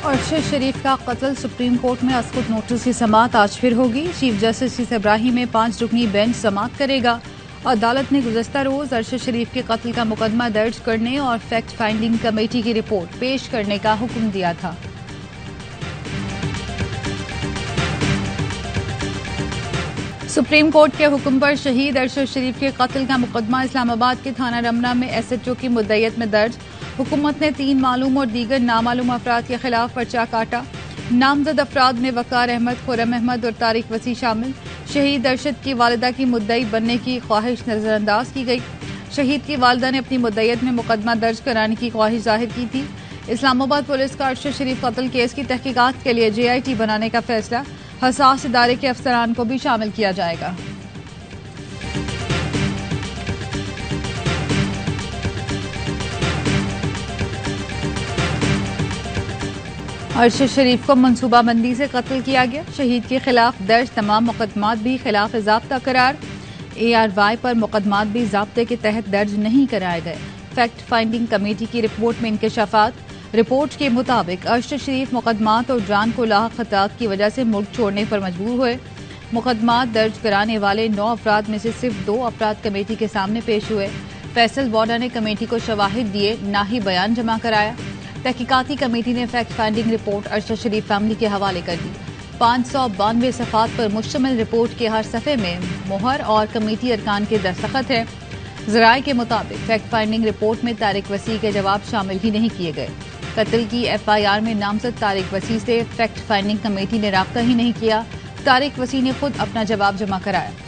अरशद शरीफ का कत्ल supreme court में अस्कुत नोटिस की समाअत आज फिर होगी। चीफ जस्टिस इब्राहिम में 5 रुकनी बेंच समाअत करेगा। अदालत ने गुज़श्ता रोज अरशद शरीफ के कत्ल का मुकदमा दर्ज करने और फैक्ट फाइंडिंग कमेटी की रिपोर्ट पेश करने का हुक्म दिया था। सुप्रीम कोर्ट के हुक्म पर शहीद अरशद शरीफ के कत्ल का मुकदमा इस्लामाबाद के थाना रमना में SHO की मुद्दईयत में दर्ज। हुकूमत ने 3 मालूम और दीगर नामालूम अफराद के खिलाफ पर्चा काटा। नामजद अफराद में वकार अहमद, खुर्रम अहमद और तारिक वसी शामिल। शहीद अरशद की वालिदा की मुद्दई बनने की ख्वाहिश नजरअंदाज की गई। शहीद की वालिदा ने अपनी मुद्दईयत में मुकदमा दर्ज कराने की ख्वाहिश जाहिर की थी। इस्लामाबाद पुलिस का अरशद शरीफ कत्ल केस की तहकीकात के लिए JIT बनाने का फैसला। हसास इदारे के अफसरान को भी शामिल किया जाएगा। अरशद शरीफ को मनसूबाबंदी से कत्ल किया गया। शहीद के खिलाफ दर्ज तमाम मुकदमात भी खिलाफ ज़ाब्ता करार। ARY पर मुकदमात भी ज़ाब्ते के तहत दर्ज नहीं कराए गए। फैक्ट फाइंडिंग कमेटी की रिपोर्ट में इंकशाफात। रिपोर्ट के मुताबिक अरशद शरीफ मुकदमात और जान को लाहक खतरात की वजह से मुल्क छोड़ने पर मजबूर हुए। मुकदमात दर्ज कराने वाले 9 अफराद में से सिर्फ 2 अफराद कमेटी के सामने पेश हुए। फैसल बॉर्डर ने कमेटी को शवाहिद दिए, ना ही बयान जमा कराया। तहकीकाती कमेटी ने फैक्ट फाइंडिंग रिपोर्ट अरशद शरीफ फैमिली के हवाले कर दी। 592 सफ़ात पर मुश्तमिल रिपोर्ट के हर सफ़े में मोहर और कमेटी अरकान के दस्तखत है। ज़राए के मुताबिक फैक्ट फाइंडिंग रिपोर्ट में तारिक वसी के जवाब शामिल ही नहीं किए गए। कत्ल की FIR में नामजद तारिक वसी से फैक्ट फाइंडिंग कमेटी ने राब्ता ही नहीं किया। तारिक वसी ने खुद अपना जवाब जमा कराया।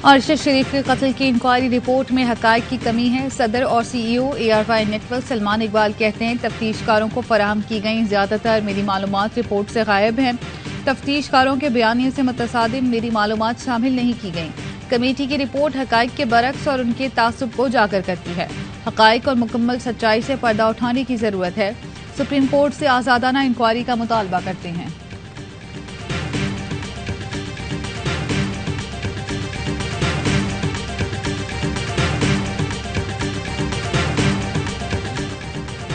अरशद शरीफ के कत्ल की इंक्वायरी रिपोर्ट में हकायक की कमी है। सदर और CEO ARY network Salman Iqbal कहते हैं तफ्तीशकारों को फराहम की गई ज्यादातर मेरी मालूमात रिपोर्ट से गायब हैं। तफ्तीशकारों के बयानिए से मुतसादिम मेरी मालूमात शामिल नहीं की गई। कमेटी की रिपोर्ट हकायक के बरक्स और उनके तासुब को उजागर करती है। हकायक और मुकम्मल सच्चाई से पर्दा उठाने की जरूरत है। सुप्रीम कोर्ट से आजादाना इंक्वायरी का मुतालबा करते हैं।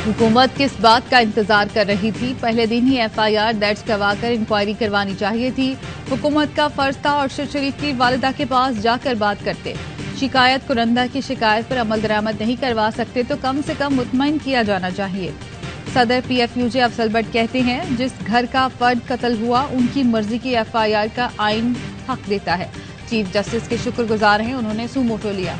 हुकूमत किस बात का इंतजार कर रही थी? पहले दिन ही FIR दर्ज करवाकर इंक्वायरी करवानी चाहिए थी। हुकूमत का फर्ज था अरशद शरीफ की वालिदा के पास जाकर बात करते। शिकायत कुरंदा की शिकायत पर अमल दरामद नहीं करवा सकते तो कम से कम मुतमईन किया जाना चाहिए। सदर PFUJ अफजल भट्ट कहते हैं जिस घर का फर्द कत्ल हुआ उनकी मर्जी की FIR का आइन हक देता है। चीफ जस्टिस के शुक्रगुजार हैं, उन्होंने सुमोटो लिया।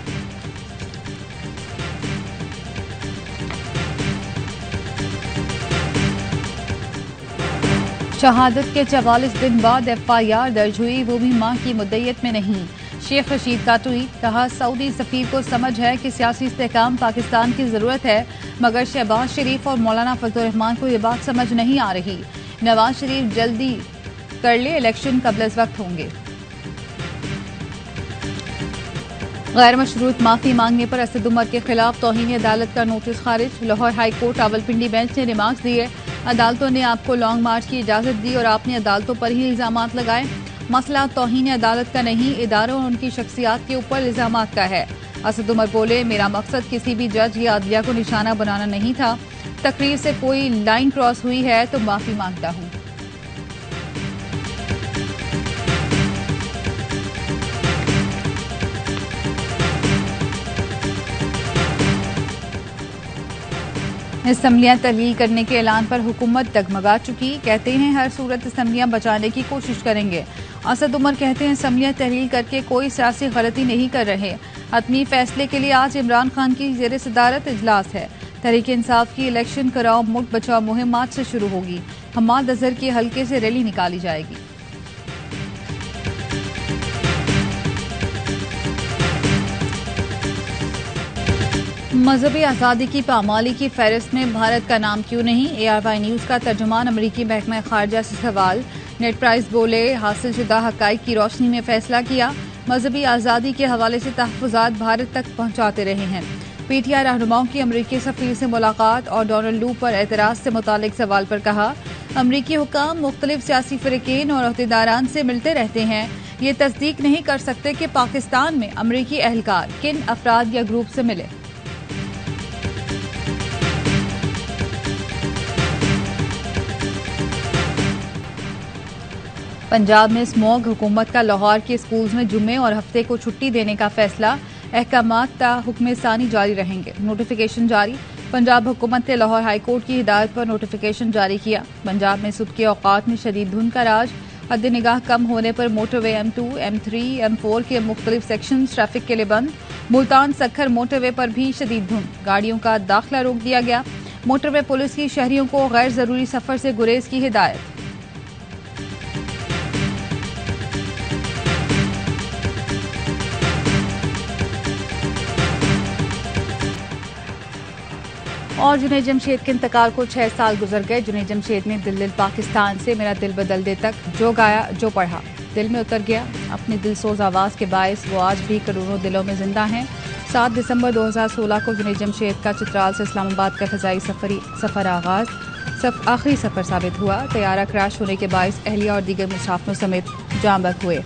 शहादत के 44 दिन बाद FIR दर्ज हुई, वो भी मां की मुद्दईयत में नहीं। शेख रशीद का ट्वीट, कहा सऊदी सफीर को समझ है कि सियासी इस्तेहकाम पाकिस्तान की जरूरत है, मगर शहबाज शरीफ और मौलाना फजलुर रहमान को ये बात समझ नहीं आ रही। नवाज शरीफ जल्दी कर ले, इलेक्शन कबल वक्त होंगे। गैर मशरूत माफी मांगने पर असद उमर के खिलाफ तौहीन अदालत का नोटिस खारिज। Lahore high court Rawalpindi bench ने रिमार्क्स दिए, अदालतों ने आपको लॉन्ग मार्च की इजाजत दी और आपने अदालतों पर ही इल्जामात लगाए। मसला तौहीन अदालत का नहीं, इदारों और उनकी शख्सियात के ऊपर इल्जामात का है। असद उमर बोले, मेरा मकसद किसी भी जज या अदलिया को निशाना बनाना नहीं था। तकरीर से कोई लाइन क्रॉस हुई है तो माफी मांगता हूँ। असम्बलियां तहलील करने के ऐलान पर हुकूमत डगमगा चुकी। कहते हैं हर सूरत असम्बलियां बचाने की कोशिश करेंगे। असद उमर कहते हैं असम्बलियां तहलील करके कोई सियासी गलती नहीं कर रहे। हतमी फैसले के लिए आज इमरान खान की ज़ेर सदारत इजलास है। तहरीक इंसाफ की इलेक्शन कराओ मुल्क बचाओ मुहिम आज से शुरू होगी। हमाद अजहर के हल्के से रैली निकाली जाएगी। मजहबी आज़ादी की पामाली की फहरिस्त में भारत का नाम क्यों नहीं? ARY न्यूज़ का तर्जुमान अमरीकी महकमा खारजा से सवाल। नेट प्राइस बोले, हासिल शुदा हकाइक की रोशनी में फैसला किया। मजहबी आज़ादी के हवाले से तहफ़्फ़ुज़ात भारत तक पहुँचाते रहे हैं। PTI रहनुमाओं की अमरीकी सफ़ीर से मुलाकात और डोनाल्ड लू पर एतराज़ से मुतालिक सवाल पर कहा, अमरीकी हुकाम मुख्तलिफ सियासी फ़रीक़ीन और अहदेदारान से मिलते रहते हैं। ये तस्दीक नहीं कर सकते कि पाकिस्तान में अमरीकी एहलकार किन अफराद या ग्रुप से मिले। पंजाब में स्मॉग हुकूमत का लाहौर के स्कूल्स में जुम्मे और हफ्ते को छुट्टी देने का फैसला। अहकामात ता हुक्म सानी जारी रहेंगे। नोटिफिकेशन जारी। पंजाब हुकूमत ने लाहौर हाईकोर्ट की हिदायत पर नोटिफिकेशन जारी किया। पंजाब में सुबह के औकात में शदीद धुंध का राज। हद निगाह कम होने पर मोटरवे M2, M3, M4 के मुख्तलिफ सेक्शन ट्रैफिक के लिए बंद। मुल्तान सखर मोटरवे पर भी शदीद धुंध। गाड़ियों का दाखिला रोक दिया गया। मोटरवे पुलिस की शहरियों को गैर जरूरी सफर से गुरेज की हिदायत। और जुनैद जमशेद के इंतकाल को 6 साल गुजर गए। जुनैद जमशेद ने दिल दिल पाकिस्तान से मेरा दिल बदल दे तक जो गाया जो पढ़ा दिल में उतर गया। अपनी दिलसोज आवाज़ के बायस वो आज भी करोड़ों दिलों में जिंदा हैं। 7 दिसंबर 2016 को जुनैद जमशेद का चित्राल से इस्लामाबाद का फ़ज़ाई सफ़र आगाज़ आखिरी सफ़र साबित हुआ। तैयारा क्रैश होने के बायस अहलिया और दीगर मुसाफिरों समेत जाँ बहक हुए।